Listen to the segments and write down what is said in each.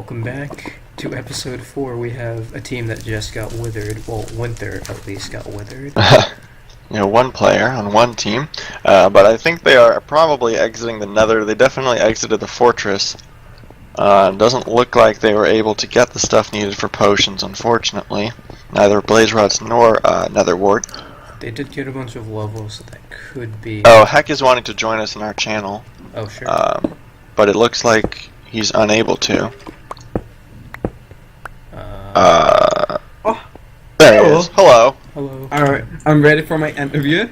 welcome back to episode 4. We have a team that just got withered. Well, Winther at least got withered. One player on one team. But I think they are probably exiting the Nether. They definitely exited the fortress. Doesn't look like they were able to get the stuff needed for potions, unfortunately. Neither blaze rods nor nether wart. They did get a bunch of levels, so that could be... Oh, HEC is wanting to join us in our channel. Oh, sure. But it looks like he's unable to. There he is. Hello. Hello. Alright, I'm ready for my interview.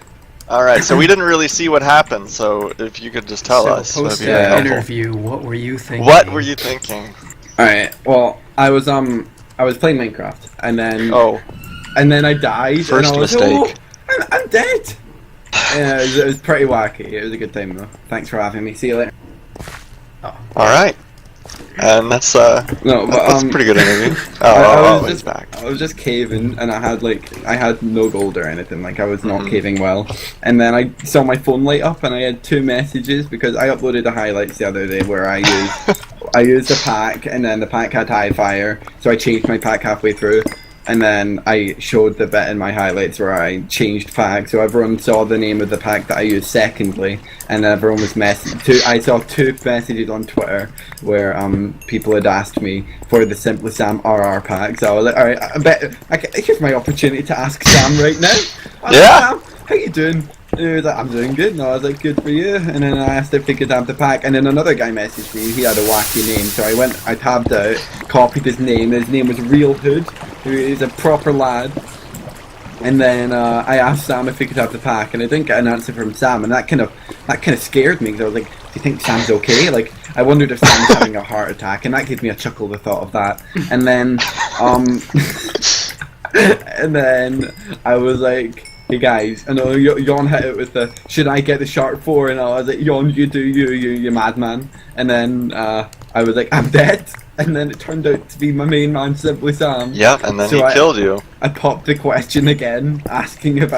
Alright, so we didn't really see what happened, so if you could just tell us. Post that'd be very helpful. interview, what were you thinking? What were you thinking? Alright, well, I was playing Minecraft, and then I died. First and I was, mistake. Oh, I'm dead. Yeah, it was pretty wacky. It was a good time though. Thanks for having me. See you later. Oh. Alright. And that's that's a pretty good interview. He's back. I was just caving, and I had no gold or anything. Like I was not caving well. And then I saw my phone light up, and I had 2 messages because I uploaded the highlights the other day where I used a pack, and then the pack had high fire, so I changed my pack halfway through. And then I showed the bit in my highlights where I changed pack, so everyone saw the name of the pack that I used secondly, and then everyone was I saw 2 messages on Twitter where people had asked me for the SimplySam RR pack, so I was like, alright, I bet here's my opportunity to ask Sam right now. Yeah. Sam, how you doing? And he was like, I'm doing good. And I was like, good for you. And then I asked if he could have the pack. And then another guy messaged me. He had a wacky name. So I tabbed out, copied his name. His name was Real Hood, who is a proper lad. And then I asked Sam if he could have the pack. And I didn't get an answer from Sam. And that kind of scared me. Because I was like, do you think Sam's okay? Like, I wondered if Sam was having a heart attack. And that gave me a chuckle, the thought of that. And then, and then I was like... Hey guys, I know Yon hit it with the should I get the shark 4, and I was like, Yon, you do you madman. And then I was like, I'm dead. And then it turned out to be my main man, SimplySam. Yep, and then so he killed you. I popped the question again, asking if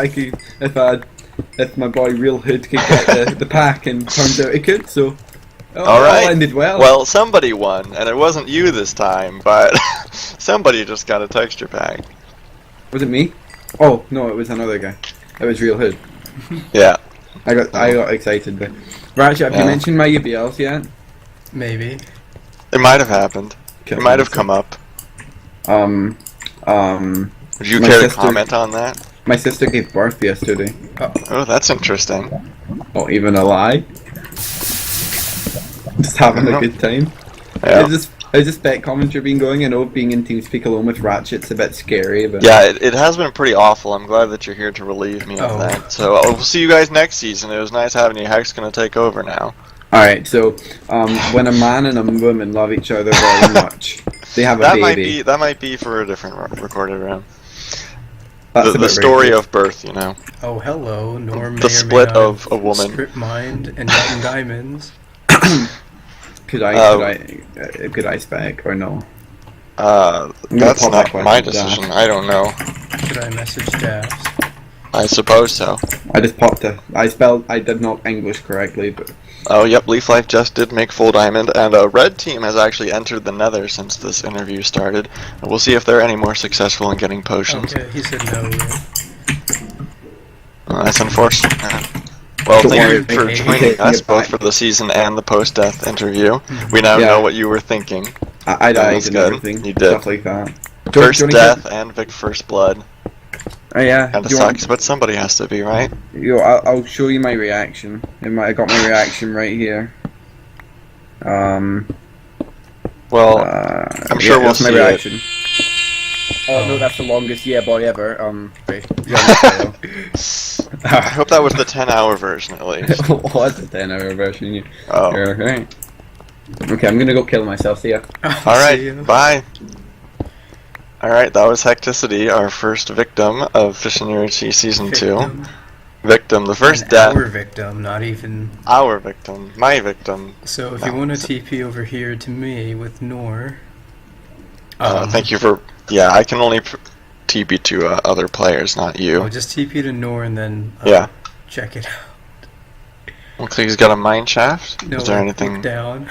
my boy Real Hood could get the pack, and turned out he could. So all right. all ended well. Well, somebody won, and it wasn't you this time, but somebody just got a texture pack. Was it me? Oh no, it was another guy. It was Real Hood. Yeah. I got excited, but Ratchet, have you mentioned my UBLs yet? Maybe. It might have happened. It might have come up. Would you care to comment on that? My sister gave birth yesterday. Oh, that's interesting. Oh, even a lie? Just having a good time. Yeah. How's the spec commentary been going? I know being in TeamSpeak alone with Ratchet's a bit scary, but... Yeah, it has been pretty awful. I'm glad that you're here to relieve me of that. So, we'll see you guys next season. It was nice having you. HEC's gonna take over now. Alright, so, when a man and a woman love each other very much, they have a baby. That might be for a different recorded round. That's The story of birth, you know. Oh, hello, Norm. The split of a woman. Strip Mind and Young Diamonds. Could I spec or no? That's not my decision. I don't know. Should I message Daffz? I suppose so. I just popped I did not English correctly, but... Oh, yep, Lifeleaf just did make full diamond, and a red team has actually entered the Nether since this interview started. And we'll see if they're any more successful in getting potions. Okay, he said no. That's unfortunate. Well, thank you for joining us, both for the season and the post-death interview. We now know what you were thinking. I died and good. everything. You did. Stuff like that. First death and first blood. Oh yeah. Kinda sucks, but somebody has to be, right? Yo, I'll show you my reaction. I got my reaction right here. Well, I'm sure we'll see reaction. Oh no, that's the longest boy ever. Right. I hope that was the 10-hour version at least. It was the 10-hour version. Yeah. Oh. Okay. Okay, I'm gonna go kill myself. See ya. Alright, bye. Alright, that was Hecticity, our first victim of Fission UHC Season 2. Victim, the first death. Our victim, not even... Our victim. My victim. So if you want to TP over here to me with Nor... thank you for... Yeah, I can only TP to other players, not you. Oh, just TP to Nor and then check it out. Looks like he's got a mine shaft. No, is there anything... down.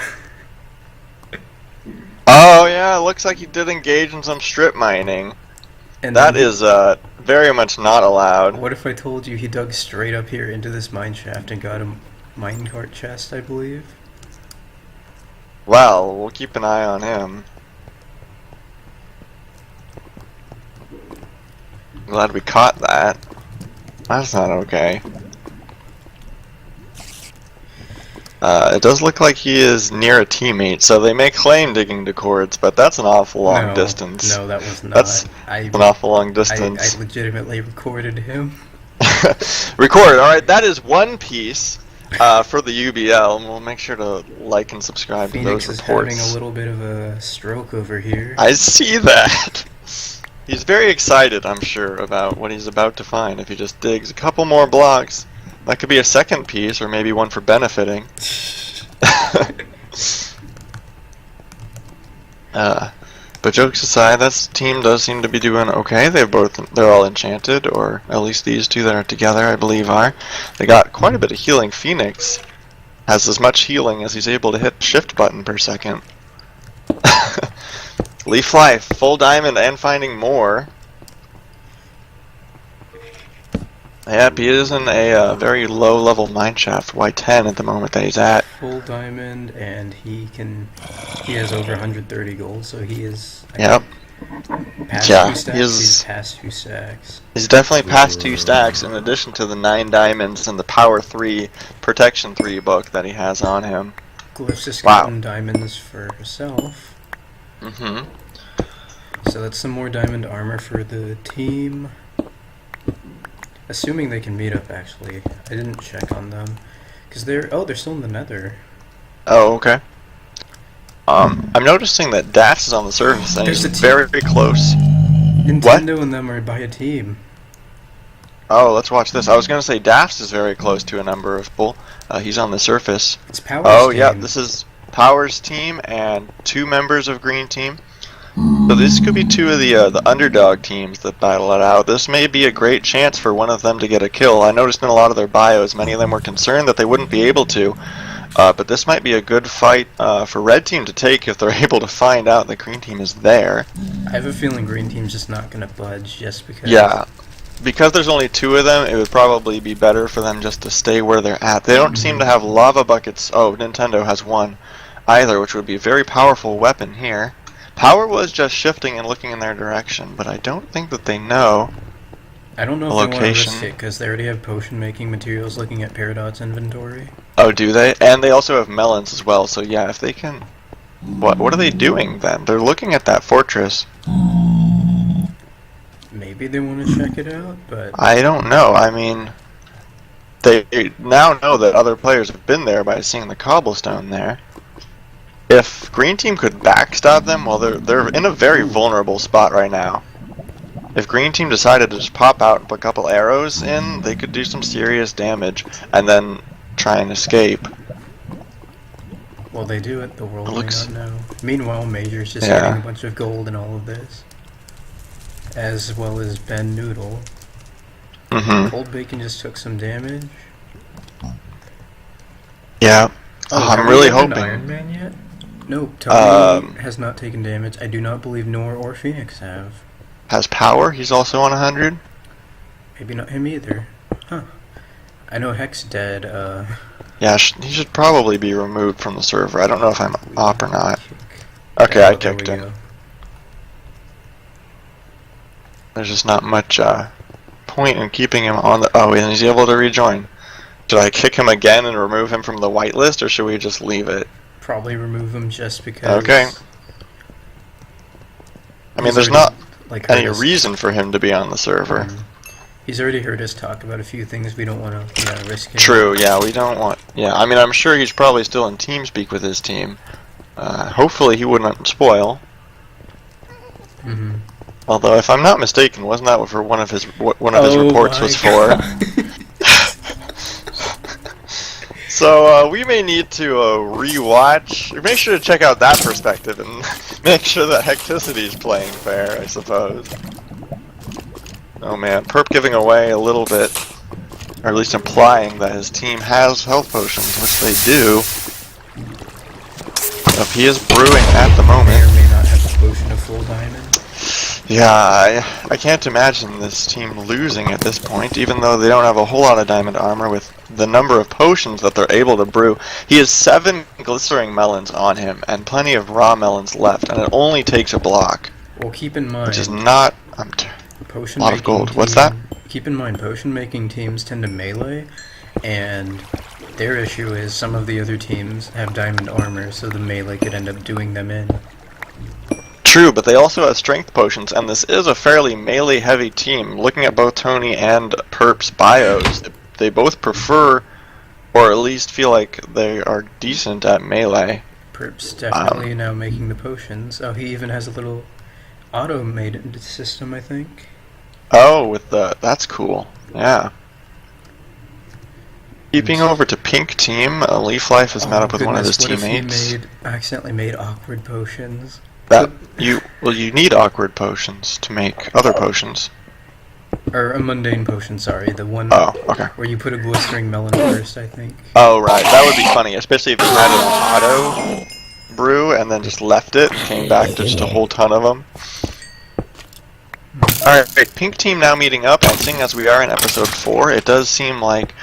Oh yeah, looks like he did engage in some strip mining. And That then is very much not allowed. What if I told you he dug straight up here into this mine shaft and got a minecart chest, I believe? Well, we'll keep an eye on him. Glad we caught that. That's not okay. It does look like he is near a teammate, so they may claim digging to cords, but that's an awful long distance. No, that was not. That's an awful long distance. I legitimately recorded him. Record. All right, that is one piece for the UBL, and we'll make sure to like and subscribe Phoenix to those is reports. having a little bit of a stroke over here. I see that. He's very excited, I'm sure, about what he's about to find. If he just digs a couple more blocks, that could be a second piece, or maybe one for benefiting. But jokes aside, that team does seem to be doing okay. They're all enchanted, or at least these two that are together, I believe, are. They got quite a bit of healing. Phoenix has as much healing as he's able to hit shift button per second. Lifeleaf, full diamond and finding more. Yep, he is in a very low level mineshaft, Y10 at the moment that he's at. Full diamond, and he has over 130 gold, so he is. Yep. Past Yeah, 2 stacks. He's past 2 stacks. He's definitely past 2 stacks, in addition to the 9 diamonds and the Power 3, Protection 3 book that he has on him. Glyph's just gotten diamonds for herself. Mm-hmm. So that's some more diamond armor for the team. Assuming they can meet up, actually. I didn't check on them. Because they're still in the Nether. Oh, okay. I'm noticing that Daffz is on the surface, and he's very, very close. Nintendo and them are by a team. Oh, let's watch this. I was going to say Daffz is very close to a number of people. He's on the surface. It's Power's team. Yeah, this is Power's team and 2 members of Green Team. So this could be 2 of the underdog teams that battle it out. This may be a great chance for one of them to get a kill. I noticed in a lot of their bios, many of them were concerned that they wouldn't be able to. But this might be a good fight for Red Team to take if they're able to find out that Green Team is there. I have a feeling Green Team's just not going to budge just because... Yeah. Because there's only 2 of them, it would probably be better for them just to stay where they're at. They don't seem to have lava buckets. Oh, Nintendo has one either, which would be a very powerful weapon here. Power was just shifting and looking in their direction, but I don't think that they know. I don't know if location. they want to risk it, because they already have potion making materials looking at Peridot's inventory. Oh, do they? And they also have melons as well, so yeah, if they can... What are they doing then? They're looking at that fortress. Maybe they want to check it out, but... I don't know. I mean, they now know that other players have been there by seeing the cobblestone there. If Green Team could backstop them, well, they're in a very vulnerable spot right now. If Green Team decided to just pop out and put a couple arrows in, they could do some serious damage and then try and escape. Well, they do it. The world may not know. Meanwhile, Major's just Yeah. getting a bunch of gold in all of this, as well as Ben Noodle. Mm-hmm. ColdBacon just took some damage. Yeah. Oh, I'm really hoping. Iron Man yet? No, Tony has not taken damage. I do not believe Nor or Phoenix have. Has Power? He's also on 100? Maybe not him either. Huh. I know Hex dead. Yeah, he should probably be removed from the server. I don't know if I'm up or not. Okay, I kicked him. Go. There's just not much point in keeping him on the... Oh, and he's able to rejoin. Should I kick him again and remove him from the whitelist, or should we just leave it? Probably remove him just because... Okay. I mean, there's not any us, reason for him to be on the server. He's already heard us talk about a few things we don't want to risk him. True, yeah, we don't want... Yeah, I mean, I'm sure he's probably still in TeamSpeak with his team. Hopefully he wouldn't spoil. Mm-hmm. Although, if I'm not mistaken, wasn't that what one of his reports was for? So we may need to rewatch. Make sure to check out that perspective and make sure that Hecticity is playing fair, I suppose. Oh man, Perp giving away a little bit, or at least implying that his team has health potions, which they do. If he is brewing at the moment. May or may not have the potion Yeah, I can't imagine this team losing at this point, even though they don't have a whole lot of diamond armor with the number of potions that they're able to brew. He has 7 glistering melons on him and plenty of raw melons left, and it only takes a block. Well, keep in mind, which is not potion a lot of gold. What's that? Keep in mind, potion making teams tend to melee, and their issue is some of the other teams have diamond armor, so the melee could end up doing them in. True, but they also have strength potions, and this is a fairly melee-heavy team. Looking at both Tony and Perp's bios, they both prefer, or at least feel like they are decent at melee. Perp's definitely now making the potions. Oh, he even has a little automated system, I think. Oh, with that's cool. Yeah. Keeping over to pink team, Lifeleaf has met up with one of his teammates. What if he accidentally made awkward potions? You need awkward potions to make other potions. Or a mundane potion, sorry, the one where you put a glistering melon first, I think. Oh, right, that would be funny, especially if you had an auto brew and then just left it and came back to just a whole ton of them. Alright, pink team now meeting up, and seeing as we are in episode 4, it does seem like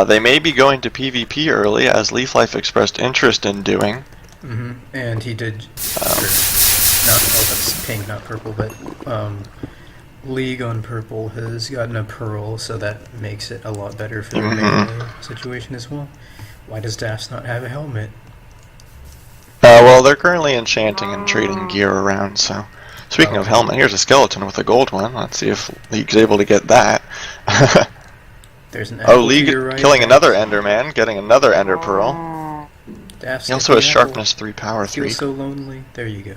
they may be going to PvP early, as Lifeleaf expressed interest in doing. And he did, that's pink, not purple, but League on purple has gotten a pearl, so that makes it a lot better for the melee situation as well. Why does Daffz not have a helmet? Well, they're currently enchanting and trading gear around, so... Speaking of helmet, here's a skeleton with a gold one. Let's see if League's able to get that. There's an League killing another Enderman, getting another Ender Pearl. Daffz He also has Sharpness 3, Power 3. Feels so lonely. There you go.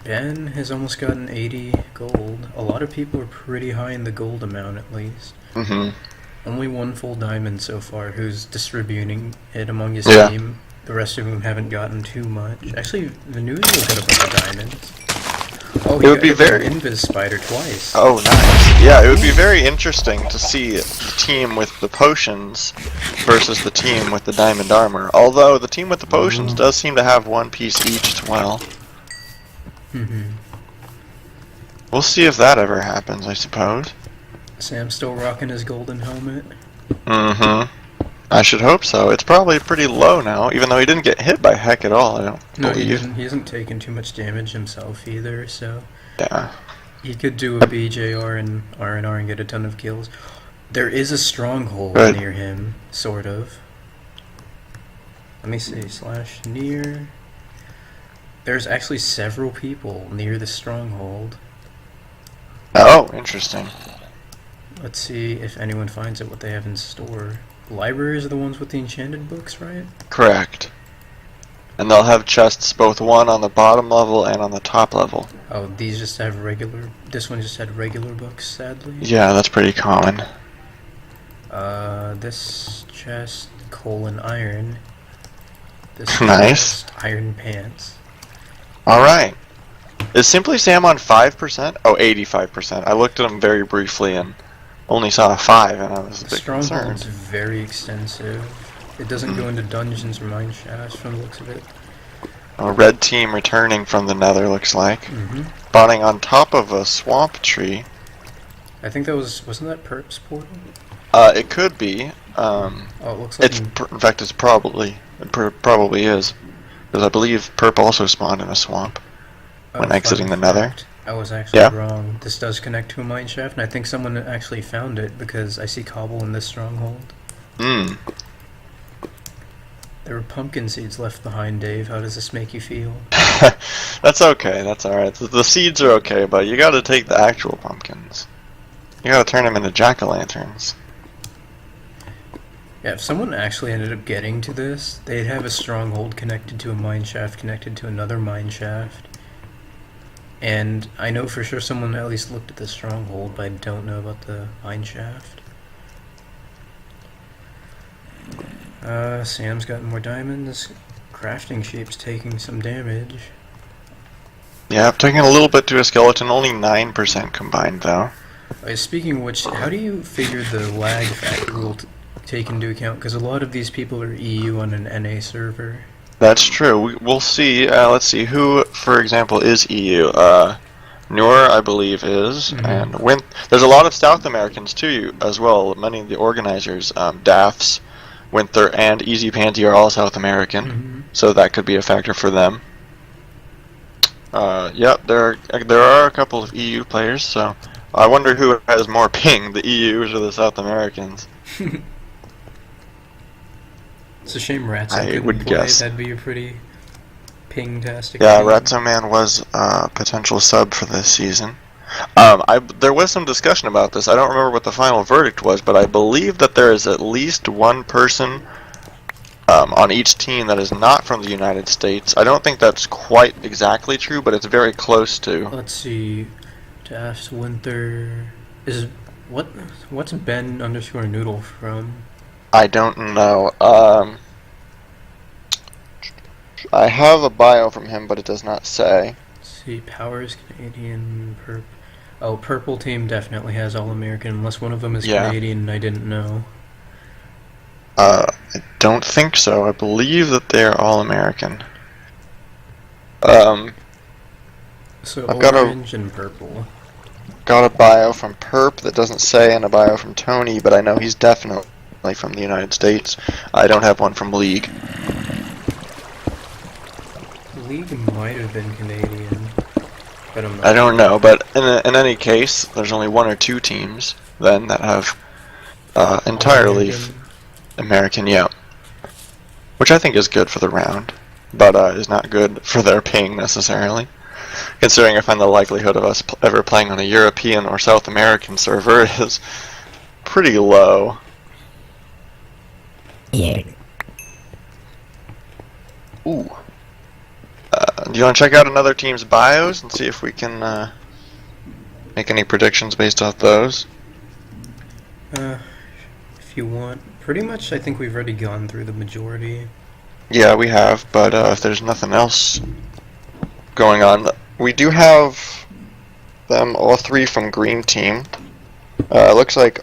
Ben has almost gotten 80 gold. A lot of people are pretty high in the gold amount, at least. Only one full diamond so far who's distributing it among his team. The rest of them haven't gotten too much. Actually, the news will get a bunch of diamonds. Oh, he got an Invis Spider twice. Oh, nice. Yeah, it would be very interesting to see the team with the potions versus the team with the diamond armor. Although the team with the potions does seem to have one piece each as well. We'll see if that ever happens, I suppose. Sam's still rocking his golden helmet. I should hope so. It's probably pretty low now, even though he didn't get hit by HEC at all, I don't believe. He hasn't taken too much damage himself either, so... Yeah. He could do a BJR and R&R and get a ton of kills. There is a stronghold near him, sort of. Let me see, /near... There's actually several people near the stronghold. Oh, interesting. Let's see if anyone finds out what they have in store. Libraries are the ones with the enchanted books, right? Correct. And they'll have chests, both one on the bottom level and on the top level. Oh, these just have regular... This one just had regular books, sadly. Yeah, that's pretty common. This chest, coal and iron. This nice. Chest, iron pants. Alright. Is SimplySam on 5%? Oh, 85%. I looked at him very briefly and only saw a 5, and I was a bit concerned. Stronghold's very extensive. It doesn't go into dungeons or mine shafts from the looks of it. A red team returning from the Nether, looks like. Spawning on top of a swamp tree. I think that wasn't that Perp's portal? It could be. Oh, it looks like... In fact, it probably is. Because I believe Perp also spawned in a swamp when exiting the Nether. I was actually wrong. This does connect to a mine shaft, and I think someone actually found it because I see cobble in this stronghold. There were pumpkin seeds left behind, Dave. How does this make you feel? That's okay. That's alright. The seeds are okay, but you gotta take the actual pumpkins. You gotta turn them into jack-o'-lanterns. Yeah, if someone actually ended up getting to this, they'd have a stronghold connected to a mine shaft, connected to another mine shaft. And I know for sure someone at least looked at the stronghold, but I don't know about the mine shaft. Sam's gotten more diamonds. Crafting Shape's taking some damage. Yeah, taking a little bit to a skeleton, only 9% combined though. Speaking of which, how do you figure the lag factor will take into account? Because a lot of these people are EU on an NA server. That's true. We'll see. Let's see. Who, for example, is EU? Noor, I believe, is. And there's a lot of South Americans, too, as well. Many of the organizers, Daffz, Winther, and eZpanZ are all South American. So that could be a factor for them. Yep, there are a couple of EU players, so I wonder who has more ping, the EUs or the South Americans. It's a shame Ratso I couldn't would play. guess. That'd be a pretty ping-tastic Yeah, game. Ratso Man was a potential sub for this season. There was some discussion about this. I don't remember what the final verdict was, but I believe that there is at least one person on each team that is not from the United States. I don't think that's quite exactly true, but it's very close to. Let's see. Daffz, Winther... What's Ben_Noodle from? I don't know. I have a bio from him, but it does not say. Let's see. Powers, Canadian, Purple team definitely has All-American, unless one of them is Canadian and I didn't know. I don't think so. I believe that they're all American. So I've got orange and purple. Got a bio from Perp that doesn't say, and a bio from Tony, but I know he's definitely from the United States. I don't have one from League. League might have been Canadian, but I'm not I don't know, but in any case, there's only one or two teams then that have entirely American, yeah. Which I think is good for the round, but is not good for their ping necessarily. Considering I find the likelihood of us ever playing on a European or South American server is pretty low. Yeah. Ooh. Do you want to check out another team's bios and see if we can make any predictions based off those? If you want. Pretty much, I think we've already gone through the majority. Yeah, we have, but if there's nothing else going on, we do have them all three from Green Team. Looks like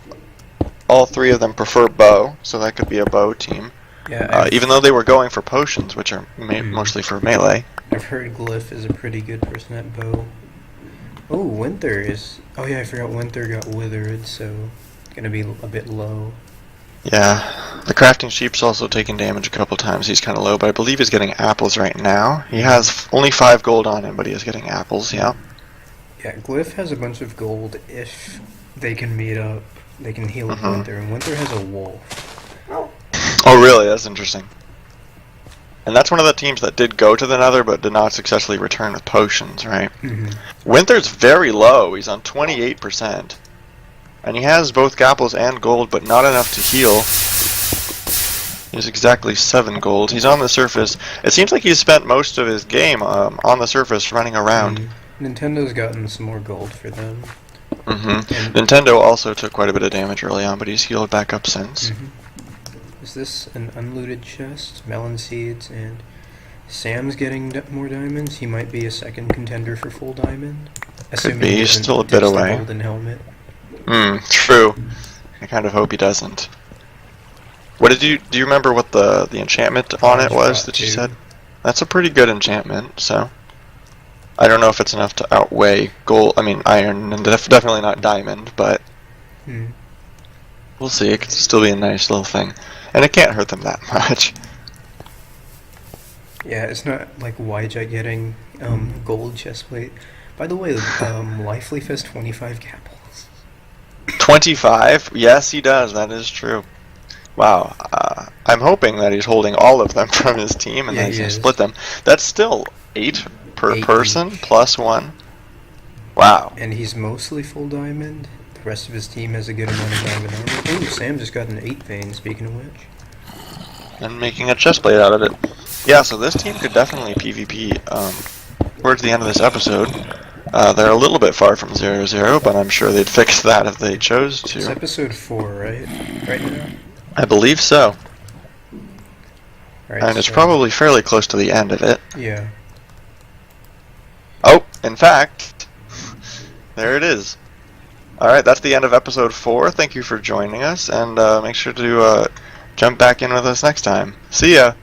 all three of them prefer bow, so that could be a bow team. Yeah, even though they were going for potions, which are mostly for melee. I've heard Glyph is a pretty good person at bow. Oh, Winther is... Oh yeah, I forgot Winther got withered, so it's gonna be a bit low. Yeah, the crafting sheep's also taken damage a couple times. He's kind of low, but I believe he's getting apples right now. He has only 5 gold on him, but he is getting apples, yeah. Yeah, Glyph has a bunch of gold if they can meet up. They can heal Winther, and Winther has a wolf. Oh really? That's interesting. And that's one of the teams that did go to the Nether, but did not successfully return with potions, right? Winther's very low. He's on 28%. And he has both apples and gold, but not enough to heal. He's exactly 7 gold. He's on the surface. It seems like he's spent most of his game on the surface running around. Nintendo's gotten some more gold for them. Nintendo also took quite a bit of damage early on, but he's healed back up since. Is this an unlooted chest? Melon seeds, and Sam's getting more diamonds. He might be a second contender for full diamond. Could be. He's still a bit away. Golden helmet. True. I kind of hope he doesn't. What did you do? You remember what the enchantment on it was that you said? That's a pretty good enchantment. So I don't know if it's enough to outweigh gold. I mean iron, and definitely not diamond. But we'll see. It could still be a nice little thing, and it can't hurt them that much. Yeah, it's not like YJ getting gold chestplate. By the way, Lifeleaf has 25 apples. 25? Yes, he does. That is true. Wow. I'm hoping that he's holding all of them from his team and that he's going to split them. That's still 8 per person plus 1. Wow. And he's mostly full diamond. The rest of his team has a good amount of diamond armor. Ooh, Sam just got an 8 vein, speaking of which. And making a chestplate out of it. Yeah, so this team could definitely PvP towards the end of this episode. They're a little bit far from 0-0, but I'm sure they'd fix that if they chose to. It's episode 4, right? Right now? I believe so. Right, and it's probably fairly close to the end of it. Yeah. Oh, in fact, there it is. Alright, that's the end of episode 4. Thank you for joining us, and make sure to jump back in with us next time. See ya!